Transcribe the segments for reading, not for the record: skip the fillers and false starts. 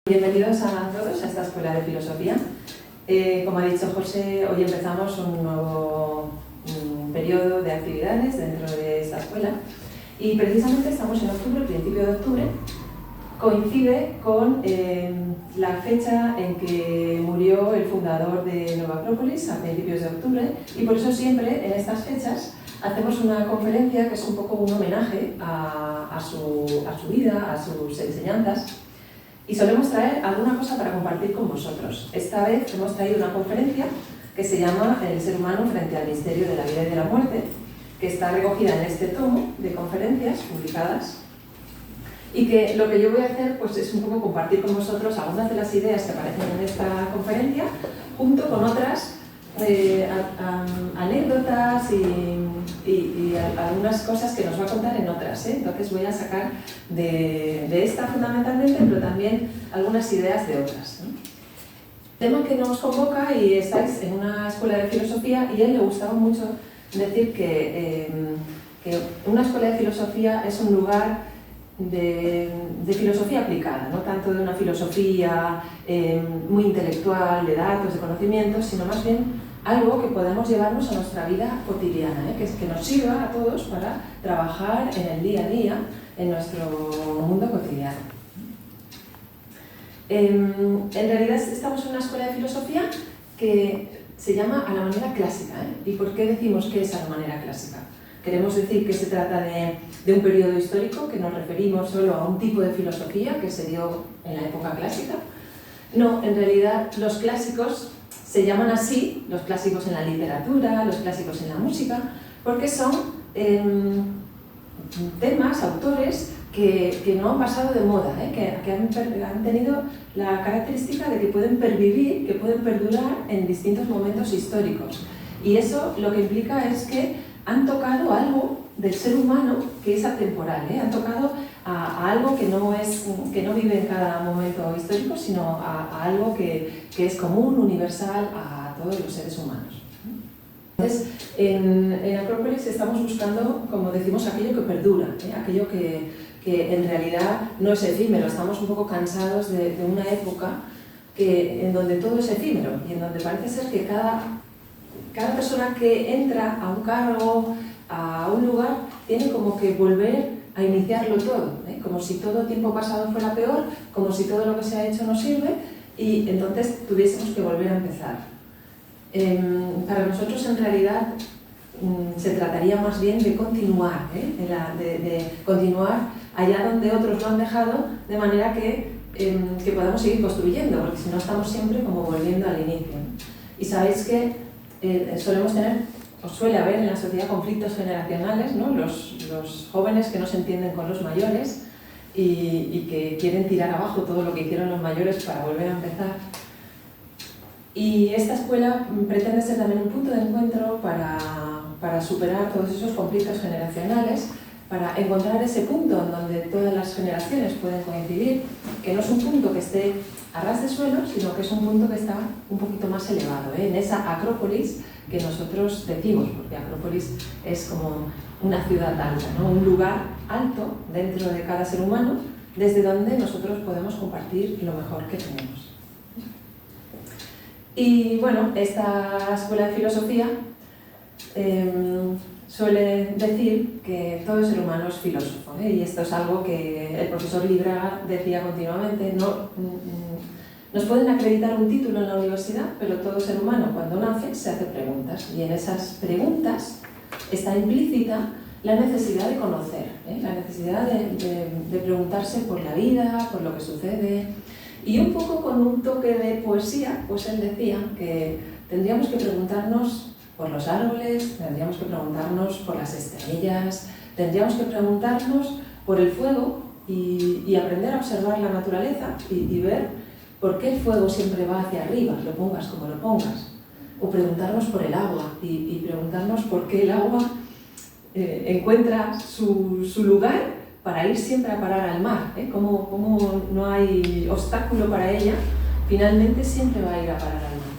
Bienvenidos a todos a esta Escuela de Filosofía. Como ha dicho José, hoy empezamos un nuevo periodo de actividades dentro de esta escuela y precisamente estamos en octubre, principio de octubre. Coincide con la fecha en que murió el fundador de Nueva Acrópolis, a principios de octubre, y por eso siempre en estas fechas hacemos una conferencia que es un poco un homenaje a su vida, a sus enseñanzas. Y solemos traer alguna cosa para compartir con vosotros. Esta vez hemos traído una conferencia que se llama El ser humano frente al misterio de la vida y de la muerte, que está recogida en este tomo de conferencias publicadas, y que lo que yo voy a hacer pues, es un poco compartir con vosotros algunas de las ideas que aparecen en esta conferencia, junto con otras anécdotas y algunas cosas que nos va a contar en otras, ¿eh? Entonces voy a sacar de esta fundamentalmente, pero también algunas ideas de otras, ¿no? Tema que nos convoca, y estáis en una escuela de filosofía, y a él le gustaba mucho decir que una escuela de filosofía es un lugar de filosofía aplicada, no tanto de una filosofía muy intelectual, de datos, de conocimientos, sino más bien algo que podamos llevarnos a nuestra vida cotidiana, que nos sirva a todos para trabajar en el día a día, en nuestro mundo cotidiano. En realidad estamos en una escuela de filosofía que se llama a la manera clásica, ¿Y por qué decimos que es a la manera clásica? Queremos decir que se trata de un periodo histórico, que nos referimos solo a un tipo de filosofía que se dio en la época clásica. No, en realidad los clásicos se llaman así, los clásicos en la literatura, los clásicos en la música, porque son temas, autores que no han pasado de moda, que han tenido la característica de que pueden pervivir, que pueden perdurar en distintos momentos históricos. Y eso lo que implica es que han tocado algo del ser humano que es atemporal, han tocado a algo que no vive en cada momento histórico, sino a algo que es común, universal a todos los seres humanos. Entonces, en Acrópolis estamos buscando, como decimos, aquello que perdura, aquello que en realidad no es efímero. Estamos un poco cansados de una época en donde todo es efímero y en donde parece ser que cada persona que entra a un cargo, a un lugar, tiene como que volver a iniciarlo todo, como si todo tiempo pasado fuera peor, como si todo lo que se ha hecho no sirve y entonces tuviésemos que volver a empezar. Para nosotros en realidad se trataría más bien de continuar, de continuar allá donde otros lo han dejado, de manera que podamos seguir construyendo, porque si no estamos siempre como volviendo al inicio. Y sabéis que suele haber en la sociedad conflictos generacionales, ¿no? Los jóvenes que no se entienden con los mayores y que quieren tirar abajo todo lo que hicieron los mayores para volver a empezar. Y esta escuela pretende ser también un punto de encuentro para superar todos esos conflictos generacionales, para encontrar ese punto en donde todas las generaciones pueden coincidir, que no es un punto que esté a ras de suelo, sino que es un punto que está un poquito más elevado, en esa Acrópolis que nosotros decimos, porque Acrópolis es como una ciudad alta, ¿no? Un lugar alto dentro de cada ser humano, desde donde nosotros podemos compartir lo mejor que tenemos. Y bueno, esta escuela de filosofía suele decir que todo ser humano es filósofo, y esto es algo que el profesor Libra decía continuamente. Nos pueden acreditar un título en la universidad, pero todo ser humano cuando nace se hace preguntas, y en esas preguntas está implícita la necesidad de conocer, la necesidad de preguntarse por la vida, por lo que sucede, y un poco con un toque de poesía, pues él decía que tendríamos que preguntarnos por los árboles, tendríamos que preguntarnos por las estrellas, tendríamos que preguntarnos por el fuego y aprender a observar la naturaleza y ver por qué el fuego siempre va hacia arriba, lo pongas como lo pongas. O preguntarnos por el agua y preguntarnos por qué el agua encuentra su lugar para ir siempre a parar al mar, como no hay obstáculo para ella, finalmente siempre va a ir a parar al mar.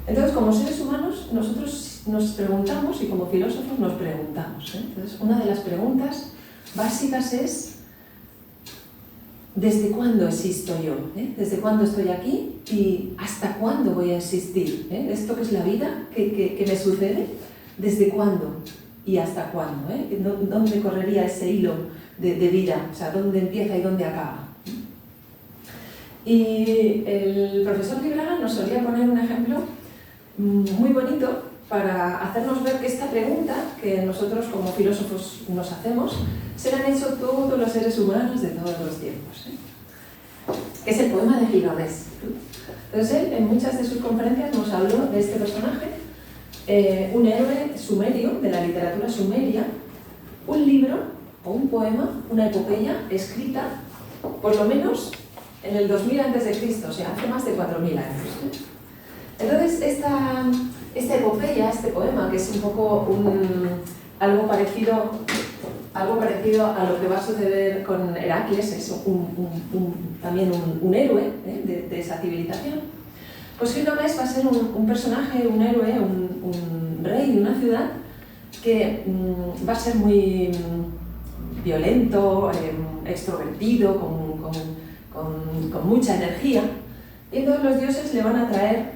Entonces, como seres humanos, nosotros nos preguntamos y como filósofos nos preguntamos. Entonces, una de las preguntas básicas es ¿desde cuándo existo yo? ¿Desde cuándo estoy aquí y hasta cuándo voy a existir? ¿Esto que es la vida que me sucede? ¿Desde cuándo y hasta cuándo? ¿Dónde correría ese hilo de vida? O sea, ¿dónde empieza y dónde acaba? Y el profesor Libraga nos solía poner un ejemplo muy bonito para hacernos ver que esta pregunta que nosotros como filósofos nos hacemos se la han hecho todos los seres humanos de todos los tiempos, que es el poema de Gilgamesh. Entonces él en muchas de sus conferencias nos habló de este personaje, un héroe sumerio de la literatura sumeria, un libro o un poema, una epopeya escrita por lo menos en el 2000 a.C., o sea, hace más de 4000 años. Entonces, esta epopeya, este poema, que es un poco algo parecido a lo que va a suceder con Heracles, es también un héroe de esa civilización, pues Gilgamesh va a ser un personaje, un héroe, un rey de una ciudad que va a ser muy violento, extrovertido, con mucha energía, y entonces los dioses le van a traer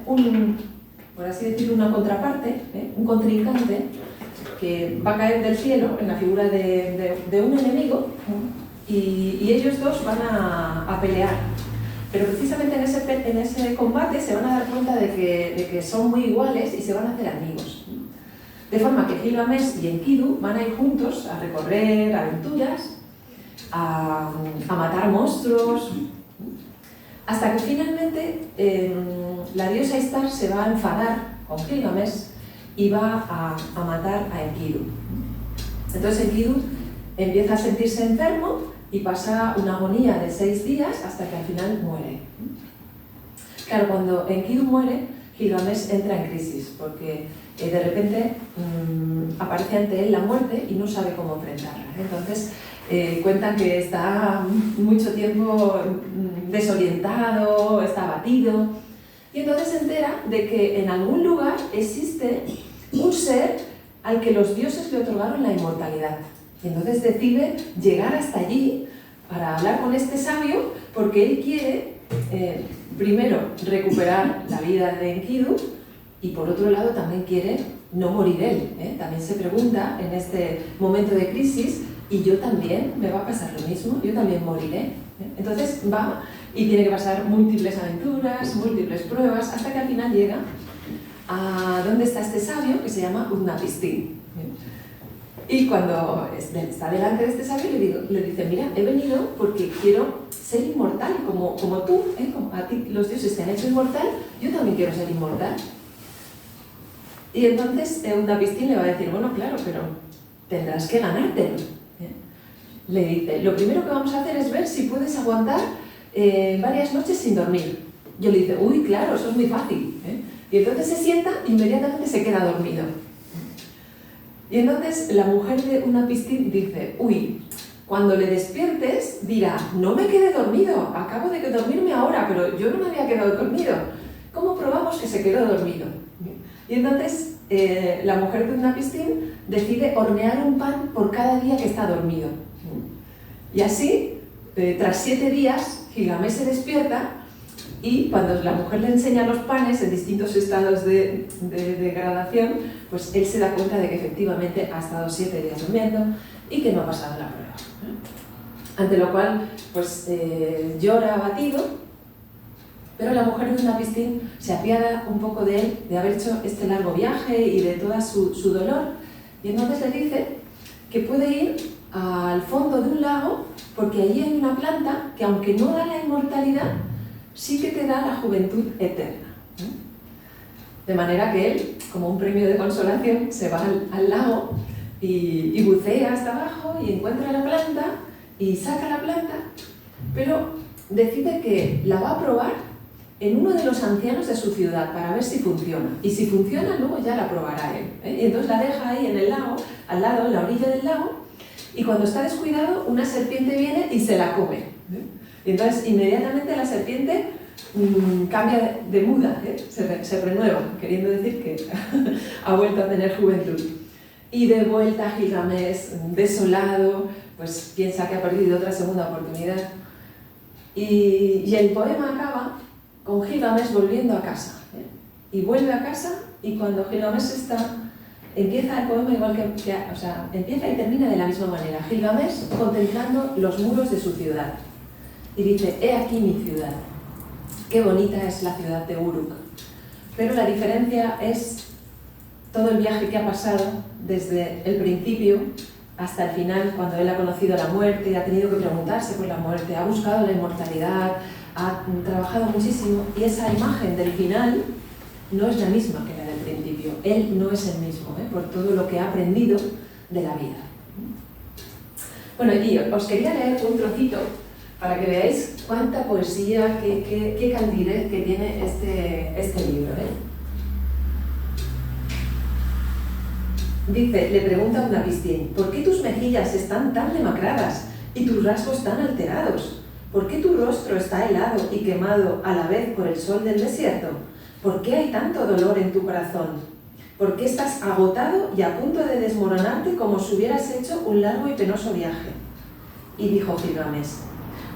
por así decirlo, una contraparte, un contrincante, que va a caer del cielo en la figura de un enemigo, y ellos dos van a pelear. Pero precisamente en ese combate se van a dar cuenta de que son muy iguales y se van a hacer amigos. De forma que Gilgamesh y Enkidu van a ir juntos a recorrer aventuras, a matar monstruos, hasta que finalmente la diosa Ishtar se va a enfadar con Gilgamesh y va a matar a Enkidu. Entonces Enkidu empieza a sentirse enfermo y pasa una agonía de 6 días hasta que al final muere. Claro, cuando Enkidu muere, Gilgamesh entra en crisis, porque de repente aparece ante él la muerte y no sabe cómo enfrentarla. Entonces cuentan que está mucho tiempo desorientado, está abatido, y entonces se entera de que en algún lugar existe un ser al que los dioses le otorgaron la inmortalidad. Y entonces decide llegar hasta allí para hablar con este sabio, porque él quiere, primero, recuperar la vida de Enkidu, y por otro lado también quiere no morir él. También se pregunta en este momento de crisis, ¿y yo también me va a pasar lo mismo? ¿Yo también moriré? Entonces va y tiene que pasar múltiples aventuras, múltiples pruebas, hasta que al final llega a donde está este sabio, que se llama Utnapishtim. Y cuando está delante de este sabio le dice, mira, he venido porque quiero ser inmortal, como tú, como a ti los dioses te han hecho inmortal, yo también quiero ser inmortal. Y entonces Utnapishtim le va a decir, bueno, claro, pero tendrás que ganártelo. Le dice, lo primero que vamos a hacer es ver si puedes aguantar varias noches sin dormir. Yo le dice, uy, claro, eso es muy fácil. Y entonces se sienta e inmediatamente se queda dormido. Y entonces la mujer de Utnapishtim dice, uy, cuando le despiertes dirá, no me quedé dormido, acabo de dormirme ahora, pero yo no me había quedado dormido. ¿Cómo probamos que se quedó dormido? Y entonces la mujer de Utnapishtim decide hornear un pan por cada día que está dormido. Y así, tras 7 días, Gilgamesh se despierta, y cuando la mujer le enseña los panes en distintos estados de degradación, pues él se da cuenta de que efectivamente ha estado 7 días durmiendo y que no ha pasado la prueba. Ante lo cual, pues llora abatido, pero la mujer de Utnapishtim se apiada un poco de él, de haber hecho este largo viaje y de toda su dolor, y entonces le dice que puede ir al fondo de un lago porque allí hay una planta que, aunque no da la inmortalidad, sí que te da la juventud eterna. De manera que él, como un premio de consolación, se va al lago y bucea hasta abajo y encuentra la planta y saca la planta, pero decide que la va a probar en uno de los ancianos de su ciudad para ver si funciona. Y si funciona, luego ya la probará él. Y entonces la deja ahí en el lago, al lado, en la orilla del lago, y cuando está descuidado, una serpiente viene y se la come. Y entonces inmediatamente la serpiente cambia de muda, se renueva, queriendo decir que ha vuelto a tener juventud. Y de vuelta Gilgamesh, desolado, pues piensa que ha perdido otra segunda oportunidad. Y el poema acaba con Gilgamesh volviendo a casa. Y vuelve a casa, y cuando Gilgamesh empieza el poema igual o sea, empieza y termina de la misma manera. Gilgamesh contemplando los muros de su ciudad. Y dice, he aquí mi ciudad. Qué bonita es la ciudad de Uruk. Pero la diferencia es todo el viaje que ha pasado desde el principio hasta el final, cuando él ha conocido la muerte, ha tenido que preguntarse por la muerte, ha buscado la inmortalidad, ha trabajado muchísimo, y esa imagen del final no es la misma que la del principio. Él no es el mismo, por todo lo que ha aprendido de la vida. Bueno, y os quería leer un trocito para que veáis cuánta poesía, qué candidez que tiene este libro. Dice, le pregunta a Unapistín, ¿por qué tus mejillas están tan demacradas y tus rasgos tan alterados? ¿Por qué tu rostro está helado y quemado a la vez por el sol del desierto? ¿Por qué hay tanto dolor en tu corazón? ¿Por qué estás agotado y a punto de desmoronarte como si hubieras hecho un largo y penoso viaje? Y dijo Gilgamesh,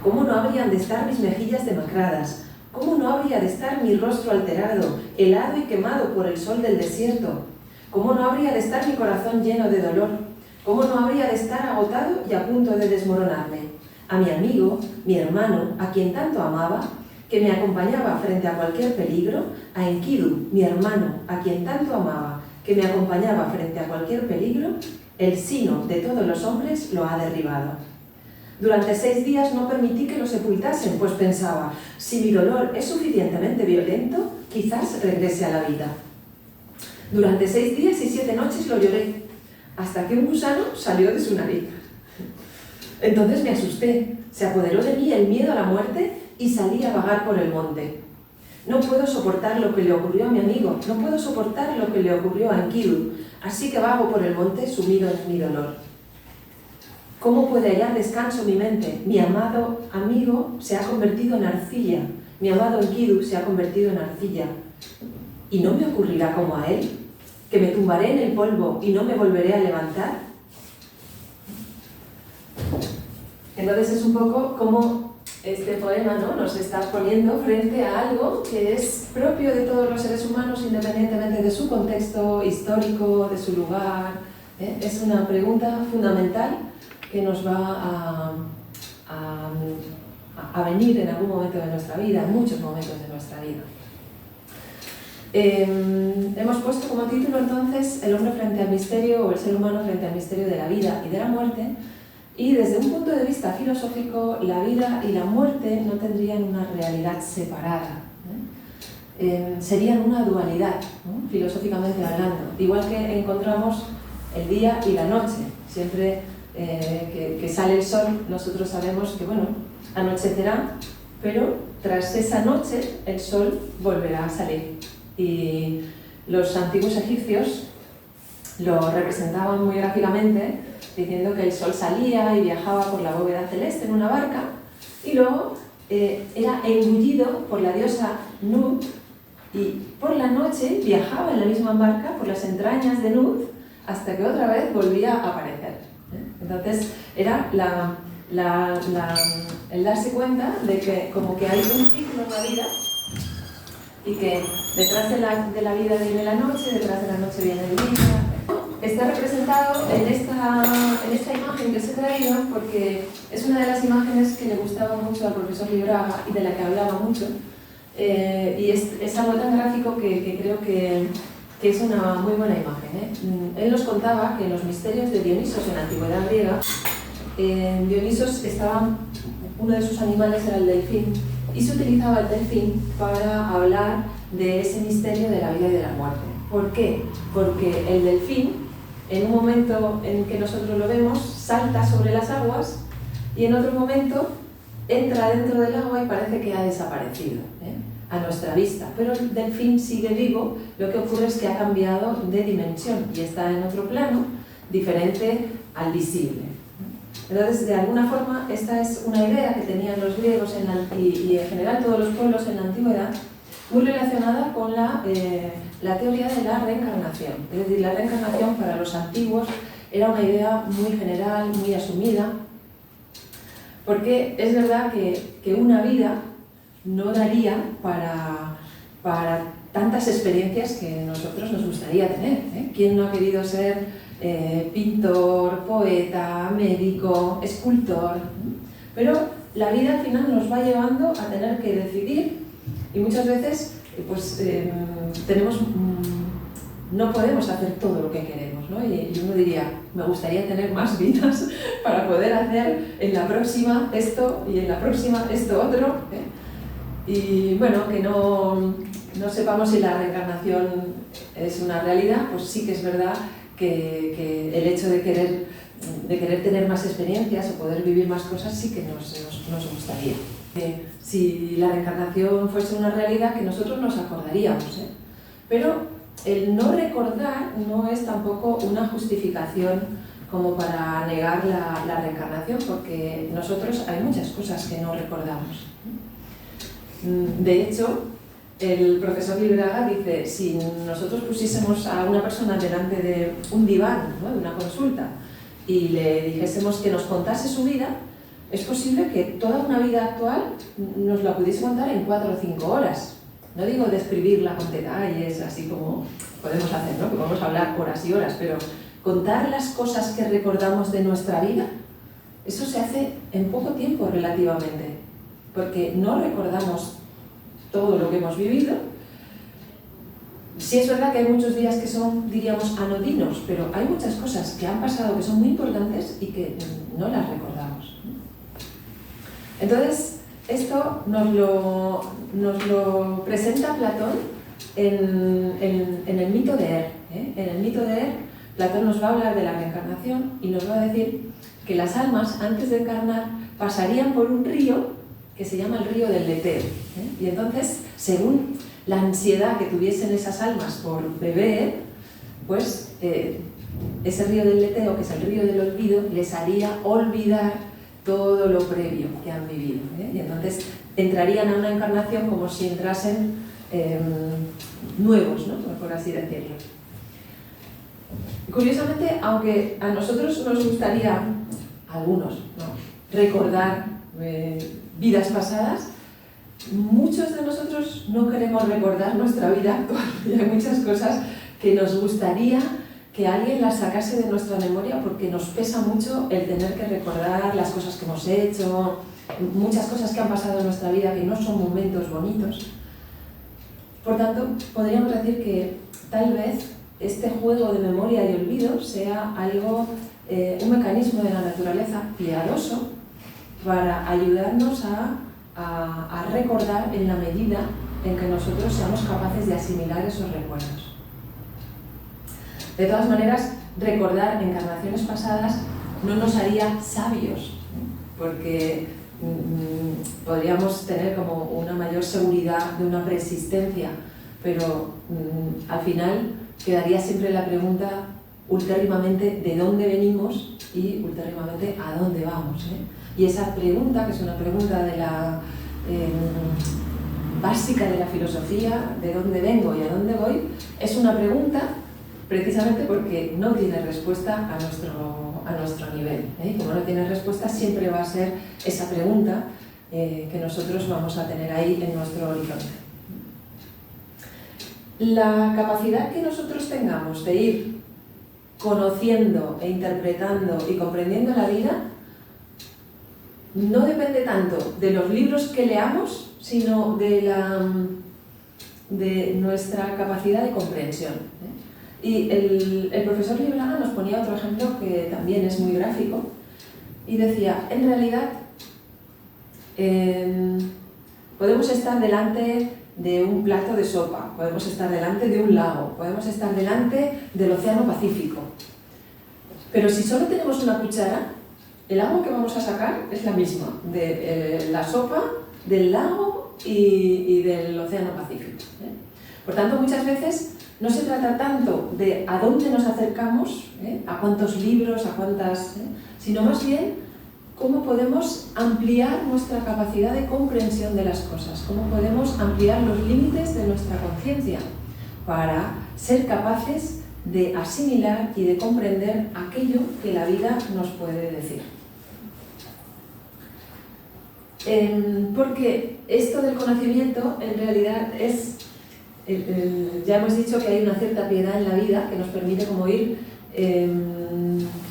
¿cómo no habrían de estar mis mejillas demacradas? ¿Cómo no habría de estar mi rostro alterado, helado y quemado por el sol del desierto? ¿Cómo no habría de estar mi corazón lleno de dolor? ¿Cómo no habría de estar agotado y a punto de desmoronarme? A mi amigo, mi hermano, a quien tanto amaba, que me acompañaba frente a cualquier peligro, a Enkidu, mi hermano, a quien tanto amaba, que me acompañaba frente a cualquier peligro, el sino de todos los hombres lo ha derribado. Durante 6 días no permití que lo sepultasen, pues pensaba, si mi dolor es suficientemente violento, quizás regrese a la vida. Durante 6 días y 7 noches lo lloré, hasta que un gusano salió de su nariz. Entonces me asusté, se apoderó de mí el miedo a la muerte y salí a vagar por el monte. No puedo soportar lo que le ocurrió a mi amigo, no puedo soportar lo que le ocurrió a Enkidu, así que vago por el monte sumido en mi dolor. ¿Cómo puede hallar descanso mi mente? Mi amado amigo se ha convertido en arcilla, mi amado Enkidu se ha convertido en arcilla. ¿Y no me ocurrirá como a él? ¿Que me tumbaré en el polvo y no me volveré a levantar? Entonces es un poco como este poema, ¿no?, nos está poniendo frente a algo que es propio de todos los seres humanos independientemente de su contexto histórico, de su lugar. Es una pregunta fundamental que nos va a venir en algún momento de nuestra vida, en muchos momentos de nuestra vida. Hemos puesto como título entonces el hombre frente al misterio, o el ser humano frente al misterio de la vida y de la muerte, y desde un punto de vista filosófico la vida y la muerte no tendrían una realidad separada, serían una dualidad, ¿no?, filosóficamente hablando, igual que encontramos el día y la noche. Siempre que sale el sol nosotros sabemos que, bueno, anochecerá, pero tras esa noche el sol volverá a salir. Y los antiguos egipcios lo representaban muy gráficamente diciendo que el sol salía y viajaba por la bóveda celeste en una barca y luego era engullido por la diosa Nut y por la noche viajaba en la misma barca por las entrañas de Nut hasta que otra vez volvía a aparecer. Entonces era el darse cuenta de que como que hay un ciclo en la vida y que detrás de la vida viene la noche, detrás de la noche viene el día. Está representado en esta imagen que os he traído porque es una de las imágenes que le gustaba mucho al profesor Libraga y de la que hablaba mucho, y es algo tan gráfico que creo que es una muy buena imagen. Él nos contaba que en los misterios de Dionisos en la antigüedad griega, Dionisos uno de sus animales era el delfín, y se utilizaba el delfín para hablar de ese misterio de la vida y de la muerte. ¿Por qué? Porque el delfín, en un momento en que nosotros lo vemos, salta sobre las aguas y en otro momento entra dentro del agua y parece que ha desaparecido a nuestra vista. Pero el delfín sigue vivo, lo que ocurre es que ha cambiado de dimensión y está en otro plano diferente al visible. Entonces, de alguna forma, esta es una idea que tenían los griegos y en general todos los pueblos en la antigüedad, muy relacionada con la teoría de la reencarnación. Es decir, la reencarnación para los antiguos era una idea muy general, muy asumida, Porque es verdad que una vida no daría para tantas experiencias que nosotros nos gustaría tener, ¿eh? ¿Quién no ha querido ser pintor, poeta, médico, escultor? Pero la vida al final nos va llevando a tener que decidir y muchas veces pues, no podemos hacer todo lo que queremos, ¿no? Y uno diría, me gustaría tener más vidas para poder hacer en la próxima esto y en la próxima esto otro, ¿eh? Y bueno, que no sepamos si la reencarnación es una realidad, pues sí que es verdad que el hecho de querer tener más experiencias o poder vivir más cosas sí que nos gustaría. Si la reencarnación fuese una realidad, que nosotros nos acordaríamos, ¿eh? Pero el no recordar no es tampoco una justificación como para negar la reencarnación, porque nosotros hay muchas cosas que no recordamos. De hecho, el profesor Libraga dice, si nosotros pusiésemos a una persona delante de un diván, ¿no?, de una consulta, y le dijésemos que nos contase su vida, es posible que toda una vida actual nos la pudiese contar en 4 o 5 horas. No digo describirla con detalles, así como podemos hacer, ¿no?, que vamos a hablar horas y horas, pero contar las cosas que recordamos de nuestra vida, eso se hace en poco tiempo relativamente, porque no recordamos todo lo que hemos vivido. Sí es verdad que hay muchos días que son, diríamos, anodinos, pero hay muchas cosas que han pasado que son muy importantes y que no las recordamos. Entonces, esto nos lo presenta Platón en el mito de Er, ¿eh? En el mito de Er, Platón nos va a hablar de la reencarnación y nos va a decir que las almas, antes de encarnar, pasarían por un río que se llama el río del Leteo, ¿eh? Y entonces, según la ansiedad que tuviesen esas almas por beber, pues ese río del Leteo, que es el río del olvido, les haría olvidar todo lo previo que han vivido, ¿eh? Y entonces entrarían a una encarnación como si entrasen nuevos, ¿no?, por así decirlo. Curiosamente, aunque a nosotros nos gustaría, a algunos, ¿no?, recordar vidas pasadas, muchos de nosotros no queremos recordar nuestra vida actual. Y hay muchas cosas que nos gustaría que alguien las sacase de nuestra memoria porque nos pesa mucho el tener que recordar las cosas que hemos hecho, muchas cosas que han pasado en nuestra vida que no son momentos bonitos. Por tanto, podríamos decir que tal vez este juego de memoria y olvido sea algo, un mecanismo de la naturaleza piadoso para ayudarnos a recordar en la medida en que nosotros seamos capaces de asimilar esos recuerdos. De todas maneras, recordar encarnaciones pasadas no nos haría sabios, porque podríamos tener como una mayor seguridad de una preexistencia, pero al final quedaría siempre la pregunta ultérrimamente de dónde venimos y ultérrimamente a dónde vamos, ¿eh? Y esa pregunta, que es una pregunta de básica de la filosofía, de dónde vengo y a dónde voy, es una pregunta precisamente porque no tiene respuesta a nuestro nivel, ¿eh? Como no tiene respuesta, siempre va a ser esa pregunta que nosotros vamos a tener ahí en nuestro horizonte. La capacidad que nosotros tengamos de ir conociendo e interpretando y comprendiendo la vida no depende tanto de los libros que leamos, sino de nuestra capacidad de comprensión, ¿eh? Y el profesor Libraga nos ponía otro ejemplo que también es muy gráfico y decía, en realidad podemos estar delante de un plato de sopa, podemos estar delante de un lago, podemos estar delante del Océano Pacífico, pero si solo tenemos una cuchara, el agua que vamos a sacar es la misma, de la sopa, del lago y del Océano Pacífico, ¿eh? Por tanto, muchas veces no se trata tanto de a dónde nos acercamos, a cuántos libros, a cuántas, sino más bien cómo podemos ampliar nuestra capacidad de comprensión de las cosas, cómo podemos ampliar los límites de nuestra conciencia para ser capaces de asimilar y de comprender aquello que la vida nos puede decir. Porque esto del conocimiento en realidad es, ya hemos dicho que hay una cierta piedad en la vida que nos permite como ir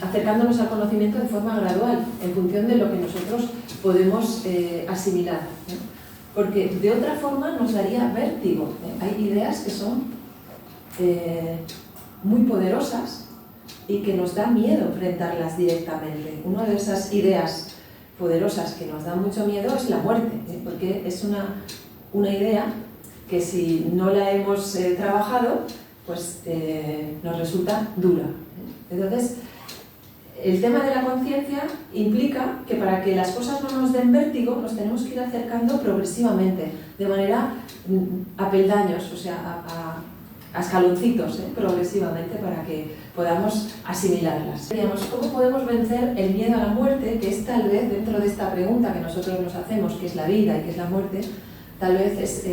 acercándonos al conocimiento de forma gradual, en función de lo que nosotros podemos asimilar, ¿no? Porque de otra forma nos daría vértigo, ¿eh? Hay ideas que son muy poderosas y que nos da miedo enfrentarlas directamente. Una de esas ideas poderosas que nos da mucho miedo es la muerte, ¿eh? Porque es una idea que si no la hemos trabajado, pues nos resulta dura, ¿eh? Entonces, el tema de la conciencia implica que para que las cosas no nos den vértigo, nos tenemos que ir acercando progresivamente, de manera a peldaños, o sea, a escaloncitos, progresivamente, para que podamos asimilarlas. Digamos, ¿cómo podemos vencer el miedo a la muerte? Que es tal vez, dentro de esta pregunta que nosotros nos hacemos, ¿qué es la vida y qué es la muerte? Tal vez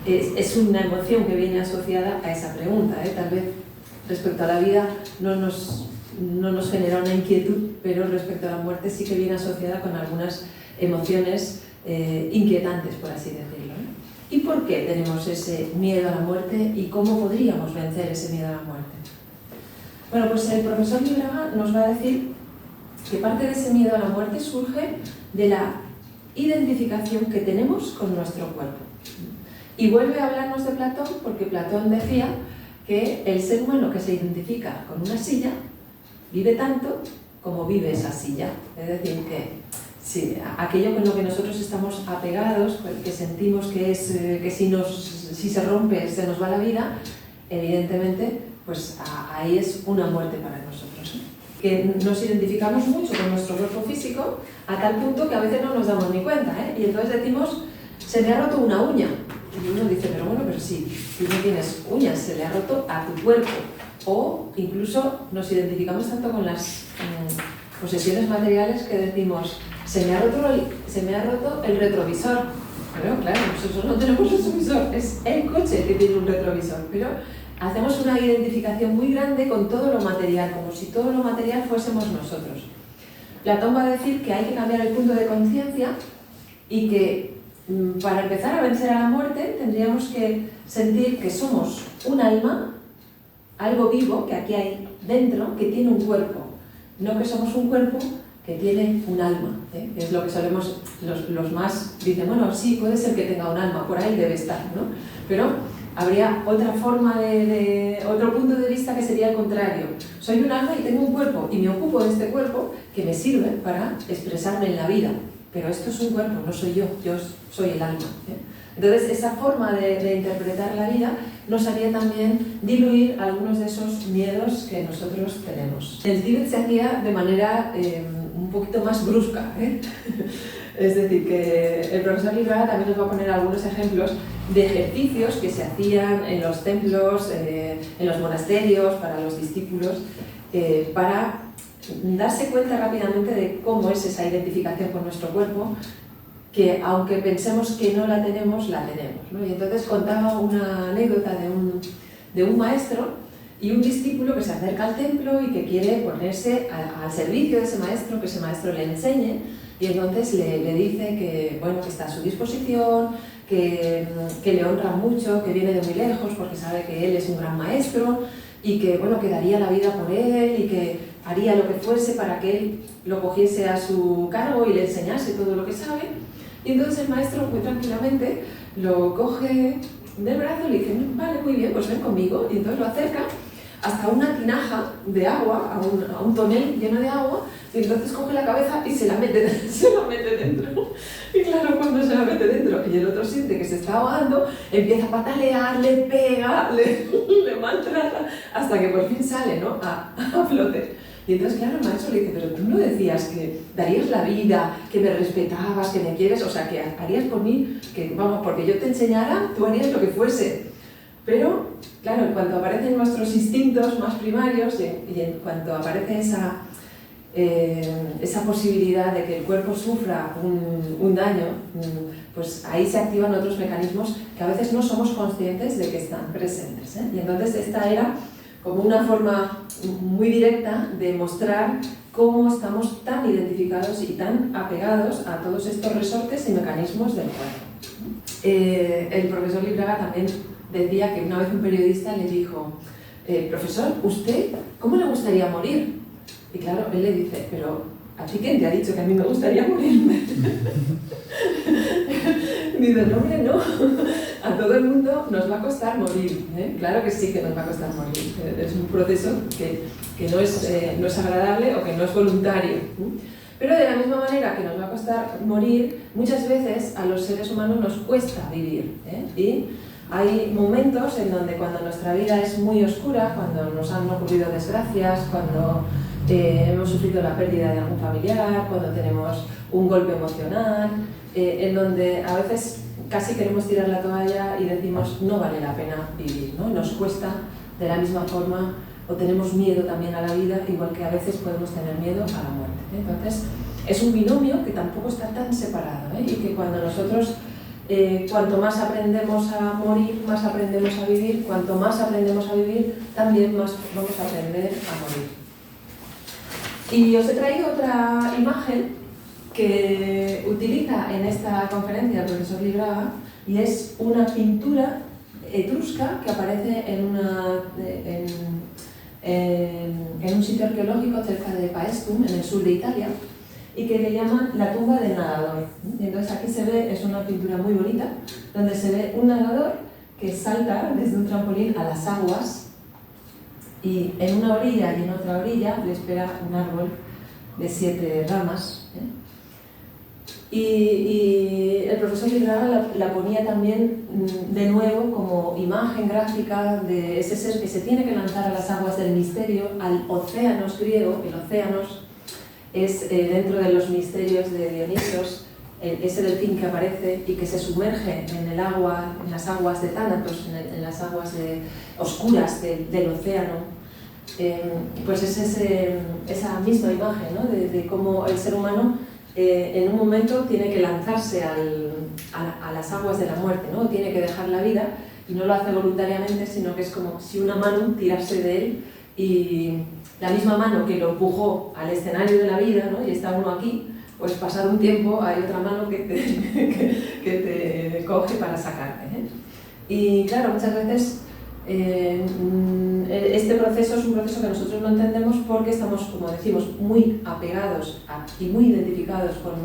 es una emoción que viene asociada a esa pregunta, ¿eh? Tal vez respecto a la vida no nos genera una inquietud, pero respecto a la muerte sí que viene asociada con algunas emociones inquietantes, por así decirlo, ¿no? ¿Y por qué tenemos ese miedo a la muerte y cómo podríamos vencer ese miedo a la muerte? Bueno, pues el profesor Líbraga nos va a decir que parte de ese miedo a la muerte surge de la identificación que tenemos con nuestro cuerpo. Y vuelve a hablarnos de Platón, porque Platón decía que el ser humano que se identifica con una silla vive tanto como vive esa silla. Es decir, que sí, aquello con lo que nosotros estamos apegados, que sentimos que si se rompe se nos va la vida, evidentemente, pues ahí es una muerte para nosotros, ¿no? Que nos identificamos mucho con nuestro cuerpo físico a tal punto que a veces no nos damos ni cuenta, ¿eh? Y entonces decimos, se me ha roto una uña. Y uno dice, pero bueno, pero si tú no tienes uñas, se le ha roto a tu cuerpo. O incluso nos identificamos tanto con las posesiones materiales que decimos, se me ha roto el retrovisor. Pero claro, nosotros no tenemos retrovisor, es el coche que tiene un retrovisor. Pero hacemos una identificación muy grande con todo lo material, como si todo lo material fuésemos nosotros. Platón va a decir que hay que cambiar el punto de conciencia y que para empezar a vencer a la muerte tendríamos que sentir que somos un alma, algo vivo que aquí hay dentro, que tiene un cuerpo, no que somos un cuerpo que tiene un alma, ¿eh? Es lo que solemos, los más dicen, bueno, sí, puede ser que tenga un alma, por ahí debe estar, ¿no? Pero habría otra forma otro punto de vista que sería el contrario. Soy un alma y tengo un cuerpo, y me ocupo de este cuerpo que me sirve para expresarme en la vida, pero esto es un cuerpo, no soy yo soy el alma, ¿eh? Entonces, esa forma de interpretar la vida nos haría también diluir algunos de esos miedos que nosotros tenemos. El Tíbet se hacía de manera un poquito más brusca, ¿eh? Es decir, que el profesor Líbraga también nos va a poner algunos ejemplos de ejercicios que se hacían en los templos, en los monasterios, para los discípulos, para darse cuenta rápidamente de cómo es esa identificación con nuestro cuerpo, que aunque pensemos que no la tenemos, ¿no? Y entonces contaba una anécdota de un maestro y un discípulo que se acerca al templo y que quiere ponerse al servicio de ese maestro, que ese maestro le enseñe, y entonces le dice que, bueno, que está a su disposición, que le honra mucho, que viene de muy lejos porque sabe que él es un gran maestro y que, bueno, que daría la vida por él y que haría lo que fuese para que él lo cogiese a su cargo y le enseñase todo lo que sabe. Y entonces el maestro muy tranquilamente lo coge del brazo y le dice, vale, muy bien, pues ven conmigo. Y entonces lo acerca hasta una tinaja de agua, a un tonel lleno de agua, y entonces coge la cabeza y se la mete dentro. Y claro, cuando se la mete dentro y el otro siente que se está ahogando, empieza a patalear, le pega, le maltrata, hasta que por fin sale, ¿no? a flote. Y entonces, claro, el maestro le dice, pero tú no decías que darías la vida, que me respetabas, que me quieres, o sea, que harías por mí, que vamos, porque yo te enseñara, tú harías lo que fuese. Pero, claro, en cuanto aparecen nuestros instintos más primarios y en cuanto aparece esa posibilidad de que el cuerpo sufra un daño, pues ahí se activan otros mecanismos que a veces no somos conscientes de que están presentes, ¿eh? Y entonces esta era como una forma muy directa de mostrar cómo estamos tan identificados y tan apegados a todos estos resortes y mecanismos del cuerpo. El profesor Libraga también decía que una vez un periodista le dijo: profesor, ¿usted cómo le gustaría morir? Y claro, él le dice: pero ¿a ti quién te ha dicho que a mí me gustaría morirme? Dice: no, hombre, no. A todo el mundo nos va a costar morir, ¿eh? Claro que sí que nos va a costar morir. Es un proceso que no es agradable o que no es voluntario. Pero de la misma manera que nos va a costar morir, muchas veces a los seres humanos nos cuesta vivir, ¿eh? Y hay momentos en donde cuando nuestra vida es muy oscura, cuando nos han ocurrido desgracias, cuando hemos sufrido la pérdida de algún familiar, cuando tenemos un golpe emocional, en donde a veces casi queremos tirar la toalla y decimos no vale la pena vivir, ¿no? Nos cuesta de la misma forma, o tenemos miedo también a la vida, igual que a veces podemos tener miedo a la muerte, ¿eh? Entonces es un binomio que tampoco está tan separado, ¿eh? Y que cuando nosotros cuanto más aprendemos a morir, más aprendemos a vivir, cuanto más aprendemos a vivir, también más vamos a aprender a morir. Y os he traído otra imagen que utiliza en esta conferencia el profesor Libraga, y es una pintura etrusca que aparece en un sitio arqueológico cerca de Paestum, en el sur de Italia, y que le llaman la tumba del nadador. Y entonces aquí se ve, es una pintura muy bonita, donde se ve un nadador que salta desde un trampolín a las aguas, y en una orilla y en otra orilla le espera un árbol de 7 ramas, ¿eh? Y el profesor Libraga la ponía también de nuevo como imagen gráfica de ese ser que se tiene que lanzar a las aguas del misterio, al océanos griego. El océanos es dentro de los misterios de Dionisos, ese delfín que aparece y que se sumerge en el agua, en las aguas de Tánatos, en las aguas oscuras del océano. Pues es esa misma imagen, ¿no? de cómo el ser humano en un momento tiene que lanzarse a las aguas de la muerte, ¿no? Tiene que dejar la vida, y no lo hace voluntariamente, sino que es como si una mano tirase de él, y la misma mano que lo empujó al escenario de la vida, ¿no? Y está uno aquí, pues pasado un tiempo hay otra mano que te coge para sacarte, ¿eh? Y claro, muchas veces este proceso es un proceso que nosotros no entendemos porque estamos, como decimos, muy apegados y muy identificados con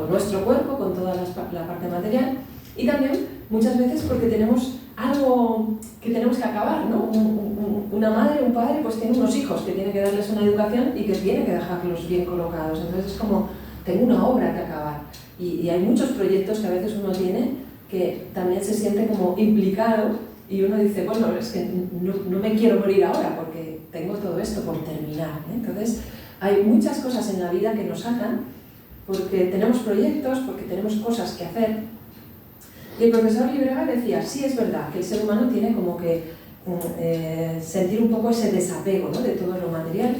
nuestro cuerpo, con toda la parte material, y también muchas veces porque tenemos algo que tenemos que acabar, ¿no? Una madre, un padre, pues tiene unos hijos que tiene que darles una educación y que tiene que dejarlos bien colocados. Entonces es como, tengo una obra que acabar. Y hay muchos proyectos que a veces uno tiene que también se siente como implicado, y uno dice, bueno, es que no me quiero morir ahora porque tengo todo esto por terminar, ¿eh? Entonces hay muchas cosas en la vida que nos atan porque tenemos proyectos, porque tenemos cosas que hacer. Y el profesor Libraga decía, sí, es verdad que el ser humano tiene como que sentir un poco ese desapego, ¿no? De todo lo material,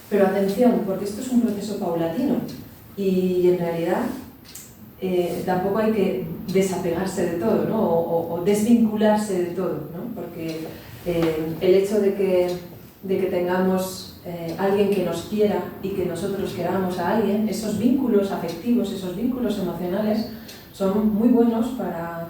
pero atención, porque esto es un proceso paulatino, y en realidad tampoco hay que desapegarse de todo, ¿no? o desvincularse de todo, ¿no? Porque el hecho de que tengamos alguien que nos quiera y que nosotros queramos a alguien, esos vínculos afectivos, esos vínculos emocionales son muy buenos para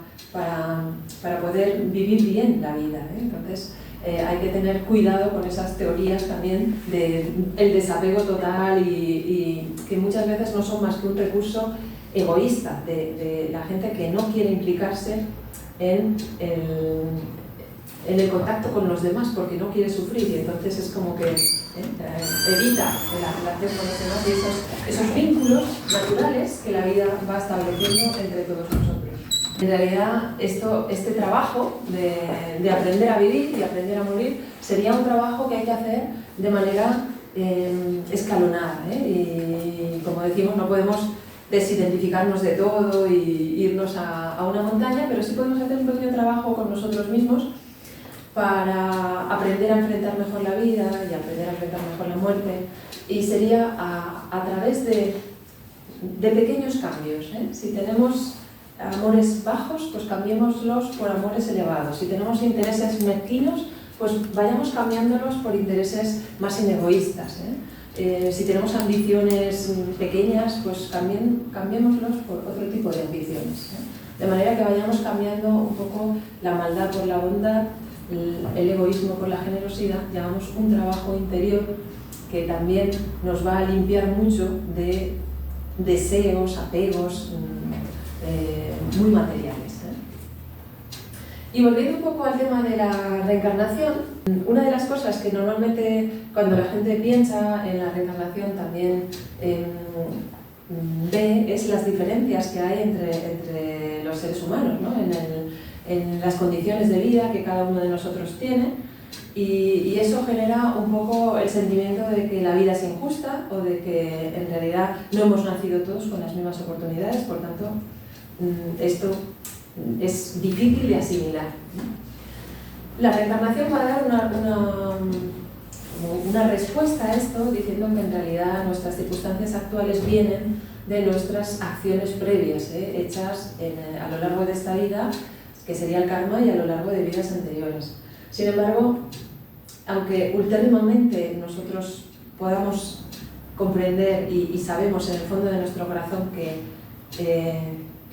poder vivir bien la vida, ¿eh? Entonces hay que tener cuidado con esas teorías también del desapego total, y que muchas veces no son más que un recurso egoísta de la gente que no quiere implicarse en el contacto con los demás porque no quiere sufrir, y entonces es como que evita la relación con los demás y esos vínculos naturales que la vida va estableciendo entre todos nosotros. En realidad este trabajo de aprender a vivir y aprender a morir sería un trabajo que hay que hacer de manera escalonada, ¿eh? Y como decimos, no podemos desidentificarnos de todo y irnos a una montaña, pero sí podemos hacer un pequeño trabajo con nosotros mismos para aprender a enfrentar mejor la vida y aprender a enfrentar mejor la muerte, y sería a través de pequeños cambios, ¿eh? Si tenemos amores bajos, pues cambiémoslos por amores elevados. Si tenemos intereses mezquinos, pues vayamos cambiándolos por intereses más inegoístas, si tenemos ambiciones pequeñas, pues cambiémoslos por otro tipo de ambiciones, de manera que vayamos cambiando un poco la maldad por la bondad, el egoísmo por la generosidad, y hagamos un trabajo interior que también nos va a limpiar mucho de deseos, apegos muy materiales. Y volviendo un poco al tema de la reencarnación, una de las cosas que normalmente cuando la gente piensa en la reencarnación también ve es las diferencias que hay entre los seres humanos, ¿no? En las condiciones de vida que cada uno de nosotros tiene, y eso genera un poco el sentimiento de que la vida es injusta o de que en realidad no hemos nacido todos con las mismas oportunidades, por tanto esto es difícil de asimilar. La reencarnación va a dar una respuesta a esto, diciendo que en realidad nuestras circunstancias actuales vienen de nuestras acciones previas, hechas a lo largo de esta vida, que sería el karma, y a lo largo de vidas anteriores. Sin embargo, aunque ultérrimamente nosotros podamos comprender y sabemos en el fondo de nuestro corazón que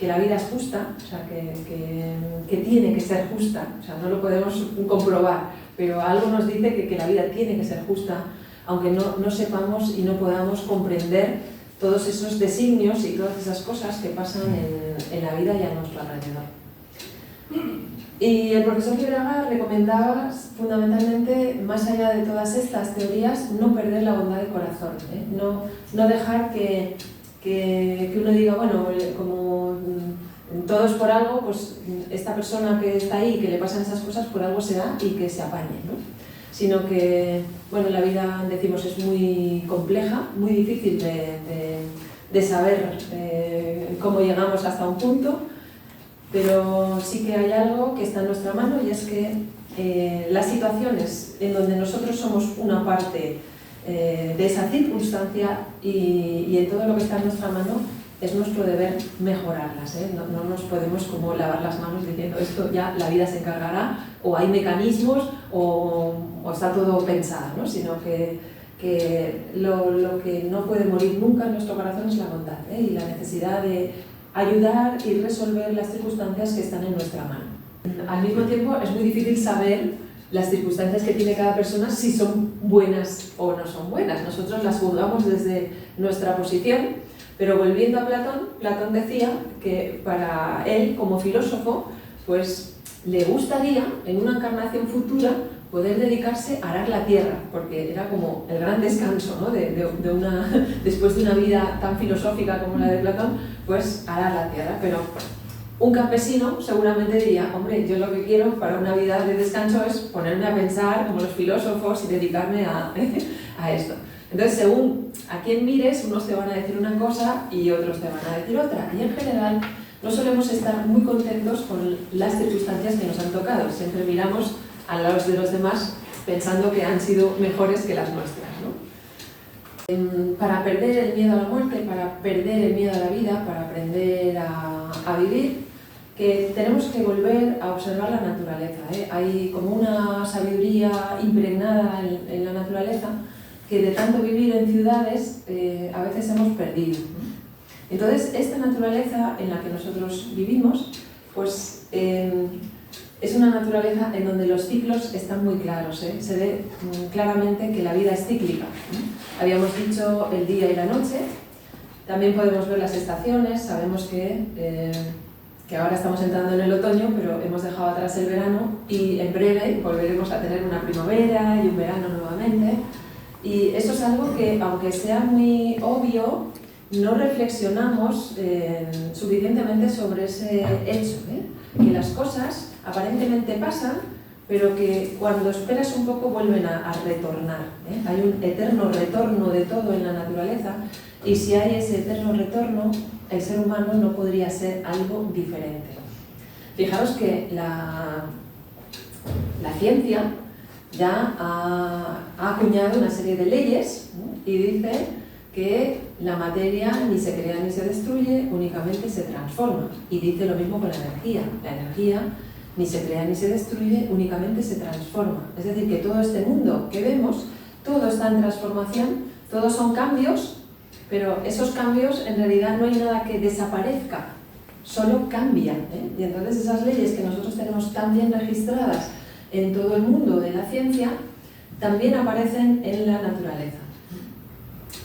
la vida es justa, o sea, que tiene que ser justa, o sea, no lo podemos comprobar, pero algo nos dice que la vida tiene que ser justa, aunque no sepamos y no podamos comprender todos esos designios y todas esas cosas que pasan en la vida y a nuestro alrededor. Y el profesor Vibraga recomendaba fundamentalmente, más allá de todas estas teorías, no perder la bondad de corazón, no dejar que uno diga, bueno, como todo es por algo, pues esta persona que está ahí, que le pasan esas cosas, por algo será y que se apañe, ¿no? Sino que, bueno, la vida, decimos, es muy compleja, muy difícil de saber cómo llegamos hasta un punto, pero sí que hay algo que está en nuestra mano, y es que las situaciones en donde nosotros somos una parte de esa circunstancia y en todo lo que está en nuestra mano, es nuestro deber mejorarlas, no nos podemos como lavar las manos diciendo esto ya la vida se encargará, o hay mecanismos, o está todo pensado, ¿no? Sino que lo que no puede morir nunca en nuestro corazón es la bondad, y la necesidad de ayudar y resolver las circunstancias que están en nuestra mano. Al mismo tiempo es muy difícil saber las circunstancias que tiene cada persona, si son buenas o no son buenas. Nosotros las juzgamos desde nuestra posición, pero volviendo a Platón decía que para él, como filósofo, pues le gustaría, en una encarnación futura, poder dedicarse a arar la tierra, porque era como el gran descanso, ¿no? Después de una vida tan filosófica como la de Platón, pues arar la tierra. Pero un campesino seguramente diría, hombre, yo lo que quiero para una vida de descanso es ponerme a pensar como los filósofos y dedicarme a esto. Entonces, según a quién mires, unos te van a decir una cosa y otros te van a decir otra. Y en general no solemos estar muy contentos con las circunstancias que nos han tocado. Siempre miramos a los de los demás pensando que han sido mejores que las nuestras, ¿no? Para perder el miedo a la muerte, para perder el miedo a la vida, para aprender a vivir, que tenemos que volver a observar la naturaleza, Hay como una sabiduría impregnada en la naturaleza que de tanto vivir en ciudades a veces hemos perdido, ¿no? Entonces, esta naturaleza en la que nosotros vivimos, pues es una naturaleza en donde los ciclos están muy claros, Se ve claramente que la vida es cíclica, ¿no? Habíamos dicho el día y la noche, también podemos ver las estaciones, sabemos que ahora estamos entrando en el otoño, pero hemos dejado atrás el verano y en breve volveremos a tener una primavera y un verano nuevamente. Y eso es algo que, aunque sea muy obvio, no reflexionamos suficientemente sobre ese hecho, que las cosas aparentemente pasan, pero que cuando esperas un poco vuelven a retornar, Hay un eterno retorno de todo en la naturaleza, y si hay ese eterno retorno, el ser humano no podría ser algo diferente. Fijaros que la ciencia ya ha acuñado una serie de leyes, ¿no? Y dice que la materia ni se crea ni se destruye, únicamente se transforma. Y dice lo mismo con la energía. La energía ni se crea ni se destruye, únicamente se transforma. Es decir, que todo este mundo que vemos, todo está en transformación, todos son cambios, pero esos cambios en realidad no hay nada que desaparezca, solo cambian, ¿eh? Y entonces esas leyes que nosotros tenemos tan bien registradas en todo el mundo de la ciencia, también aparecen en la naturaleza.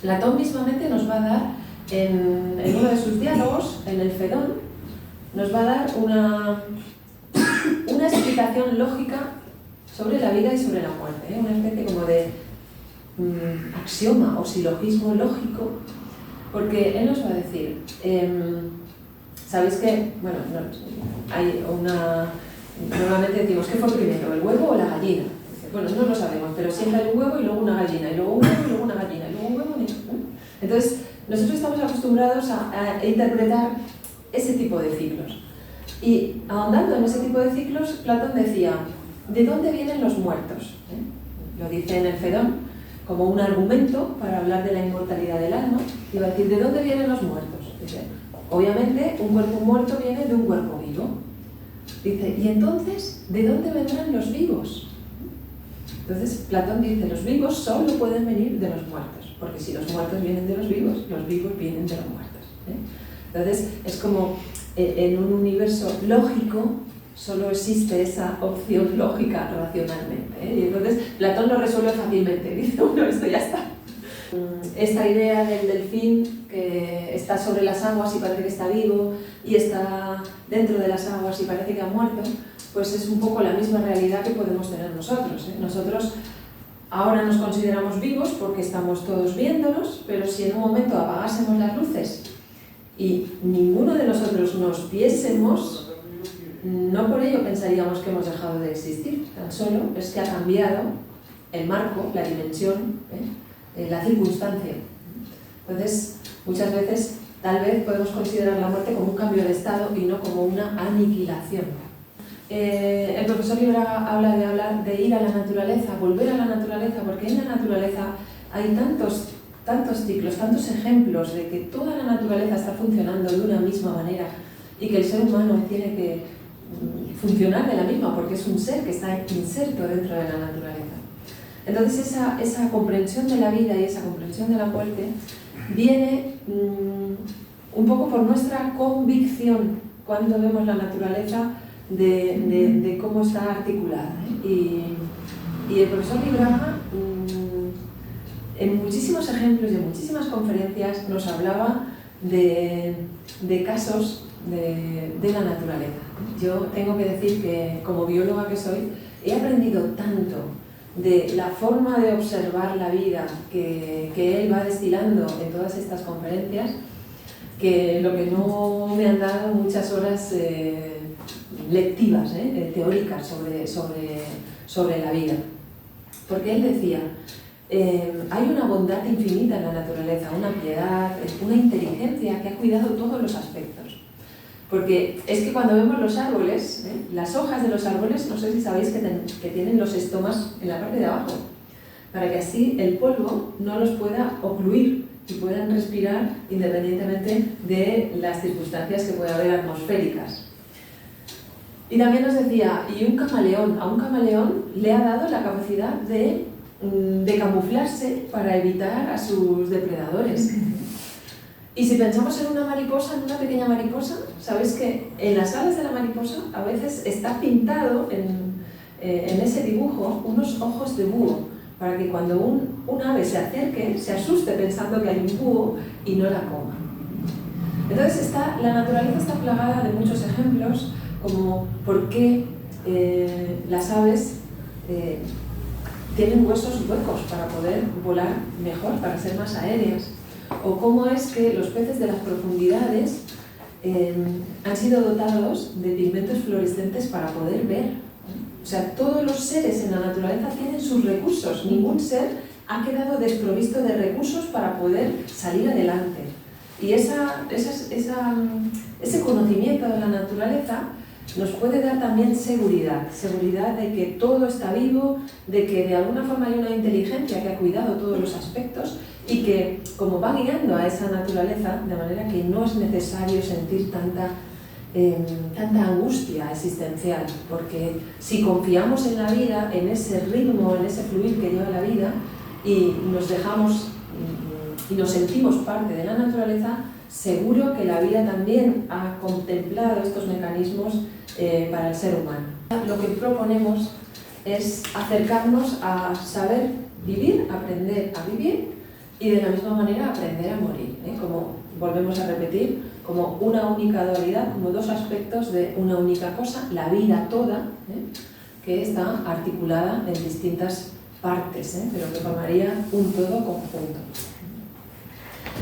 Platón mismamente nos va a dar, en uno de sus diálogos, en el Fedón, nos va a dar una explicación lógica sobre la vida y sobre la muerte, ¿eh? Una especie como de axioma o silogismo lógico, porque él nos va a decir, sabéis que, bueno, hay una, normalmente decimos, ¿qué fue primero, el huevo o la gallina? Bueno, no lo sabemos, pero siempre hay un huevo y luego una gallina, y luego un huevo y luego una gallina, y luego un huevo y... Entonces, nosotros estamos acostumbrados a interpretar ese tipo de ciclos. Y ahondando en ese tipo de ciclos, Platón decía, ¿de dónde vienen los muertos? Lo dice en el Fedón como un argumento para hablar de la inmortalidad del alma, y va a decir, ¿de dónde vienen los muertos? Dice, obviamente, un cuerpo muerto viene de un cuerpo vivo. Dice, ¿y entonces de dónde vendrán los vivos? Entonces, Platón dice, los vivos solo pueden venir de los muertos, porque si los muertos vienen de los vivos vienen de los muertos, ¿eh? Entonces, es como en un universo lógico solo existe esa opción lógica racionalmente, ¿eh? Y entonces Platón lo resuelve fácilmente, dice, bueno, esto ya está. Esta idea del delfín que está sobre las aguas y parece que está vivo, y está dentro de las aguas y parece que ha muerto, pues es un poco la misma realidad que podemos tener nosotros, ¿eh? Nosotros ahora nos consideramos vivos porque estamos todos viéndonos, pero si en un momento apagásemos las luces y ninguno de nosotros nos viésemos, no por ello pensaríamos que hemos dejado de existir, tan solo es que ha cambiado el marco, la dimensión, la circunstancia. Entonces, muchas veces, tal vez podemos considerar la muerte como un cambio de estado y no como una aniquilación. El profesor Libraga habla de ir a la naturaleza, volver a la naturaleza, porque en la naturaleza hay tantos ciclos, tantos ejemplos de que toda la naturaleza está funcionando de una misma manera y que el ser humano tiene que funcionar de la misma porque es un ser que está inserto dentro de la naturaleza. Entonces esa comprensión de la vida y esa comprensión de la muerte viene un poco por nuestra convicción cuando vemos la naturaleza de cómo está articulada, ¿eh? Y el profesor Libraga en muchísimos ejemplos y en muchísimas conferencias nos hablaba de casos de la naturaleza. Yo tengo que decir que como bióloga que soy he aprendido tanto de la forma de observar la vida que él va destilando en todas estas conferencias, que lo que no me han dado muchas horas lectivas, teóricas sobre la vida. Porque él decía, hay una bondad infinita en la naturaleza, una piedad, una inteligencia que ha cuidado todos los aspectos. Porque es que cuando vemos los árboles, las hojas de los árboles, no sé si sabéis que tienen los estomas en la parte de abajo, para que así el polvo no los pueda ocluir y puedan respirar independientemente de las circunstancias que pueda haber atmosféricas. Y también nos decía, y a un camaleón le ha dado la capacidad de camuflarse para evitar a sus depredadores. Y si pensamos en una mariposa, en una pequeña mariposa, sabéis que en las alas de la mariposa a veces está pintado en ese dibujo unos ojos de búho, para que cuando un ave se acerque, se asuste pensando que hay un búho y no la coma. Entonces la naturaleza está plagada de muchos ejemplos, como por qué las aves tienen huesos huecos para poder volar mejor, para ser más aéreas, o cómo es que los peces de las profundidades han sido dotados de pigmentos fluorescentes para poder ver. O sea, todos los seres en la naturaleza tienen sus recursos, ningún ser ha quedado desprovisto de recursos para poder salir adelante. Y ese conocimiento de la naturaleza nos puede dar también seguridad de que todo está vivo, de que de alguna forma hay una inteligencia que ha cuidado todos los aspectos y que como va guiando a esa naturaleza, de manera que no es necesario sentir tanta tanta angustia existencial, porque si confiamos en la vida, en ese ritmo, en ese fluir que lleva la vida, y nos dejamos y nos sentimos parte de la naturaleza, seguro que la vida también ha contemplado estos mecanismos para el ser humano. Lo que proponemos es acercarnos a saber vivir, aprender a vivir y de la misma manera aprender a morir, como volvemos a repetir, como una única dualidad, como dos aspectos de una única cosa, la vida toda, que está articulada en distintas partes, pero que formaría un todo conjunto.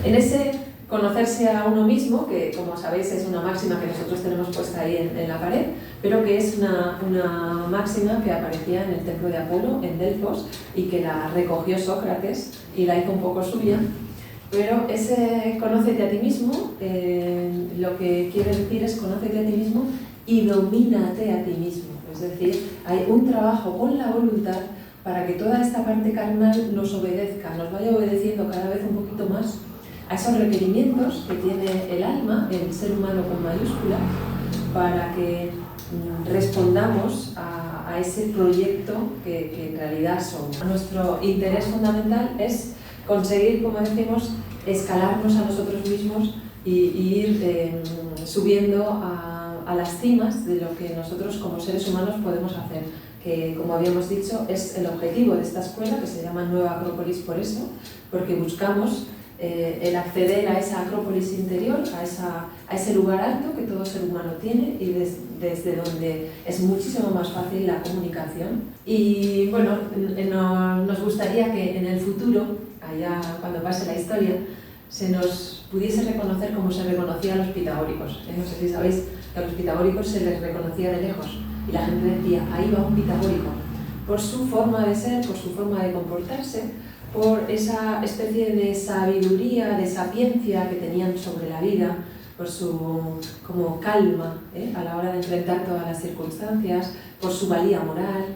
En ese conocerse a uno mismo, que como sabéis es una máxima que nosotros tenemos puesta ahí en la pared, pero que es una máxima que aparecía en el templo de Apolo, en Delfos, y que la recogió Sócrates y la hizo un poco suya. Pero ese conócete a ti mismo, lo que quiere decir es conócete a ti mismo y domínate a ti mismo. Es decir, hay un trabajo con la voluntad para que toda esta parte carnal nos obedezca, nos vaya obedeciendo cada vez un poquito más a esos requerimientos que tiene el alma, el ser humano con mayúscula, para que respondamos a ese proyecto que en realidad somos. Nuestro interés fundamental es conseguir, como decimos, escalarnos a nosotros mismos y ir subiendo a las cimas de lo que nosotros como seres humanos podemos hacer, que como habíamos dicho es el objetivo de esta escuela, que se llama Nueva Acrópolis por eso, porque buscamos el acceder a esa acrópolis interior, a ese lugar alto que todo ser humano tiene y desde donde es muchísimo más fácil la comunicación. Y bueno, nos gustaría que en el futuro, allá cuando pase la historia, se nos pudiese reconocer como se reconocía a los pitagóricos. No sé si sabéis que a los pitagóricos se les reconocía de lejos y la gente decía, ahí va un pitagórico, por su forma de ser, por su forma de comportarse, por esa especie de sabiduría, de sapiencia que tenían sobre la vida, por su como calma a la hora de enfrentar todas las circunstancias, por su valía moral.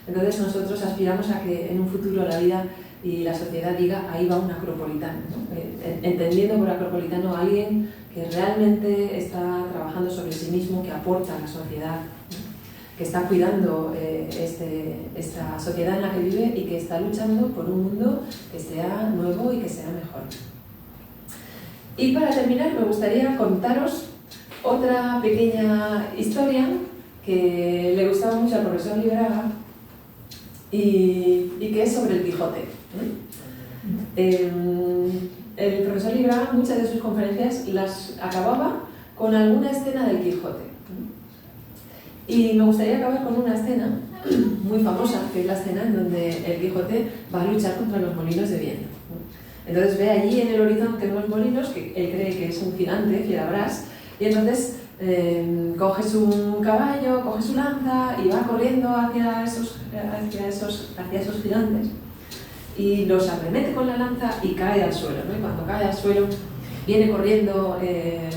Entonces nosotros aspiramos a que en un futuro la vida y la sociedad diga, ahí va un acropolitano, ¿no? Entendiendo por acropolitano a alguien que realmente está trabajando sobre sí mismo, que aporta a la sociedad, que está cuidando esta sociedad en la que vive y que está luchando por un mundo que sea nuevo y que sea mejor. Y para terminar me gustaría contaros otra pequeña historia que le gustaba mucho al profesor Libraga y que es sobre el Quijote. El profesor Libraga muchas de sus conferencias las acababa con alguna escena del Quijote. Y me gustaría acabar con una escena muy famosa, que es la escena en donde el Quijote va a luchar contra los molinos de viento. Entonces ve allí en el horizonte unos molinos que él cree que es un gigante, Fierabrás, y entonces coge su caballo, coge su lanza y va corriendo hacia esos gigantes y los arremete con la lanza y cae al suelo, ¿no? Y cuando cae al suelo viene corriendo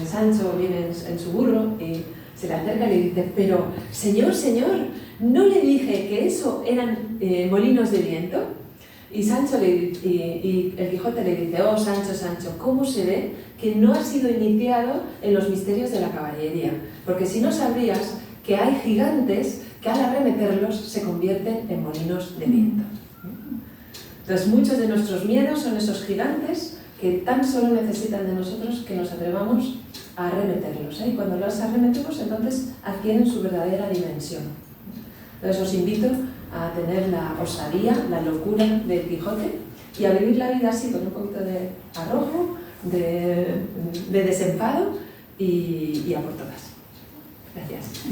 Sancho, viene en su burro y se le acerca y le dice, pero señor, ¿no le dije que eso eran molinos de viento? Y el Quijote le dice, oh Sancho, ¿cómo se ve que no has sido iniciado en los misterios de la caballería? Porque si no sabrías que hay gigantes que al arremeterlos se convierten en molinos de viento. Entonces muchos de nuestros miedos son esos gigantes que tan solo necesitan de nosotros que nos atrevamos a arremeterlos, y cuando los arremetemos entonces adquieren su verdadera dimensión. Entonces os invito a tener la osadía, la locura del Quijote y a vivir la vida así, con un poquito de arrojo, de desenfado y a por todas. Gracias.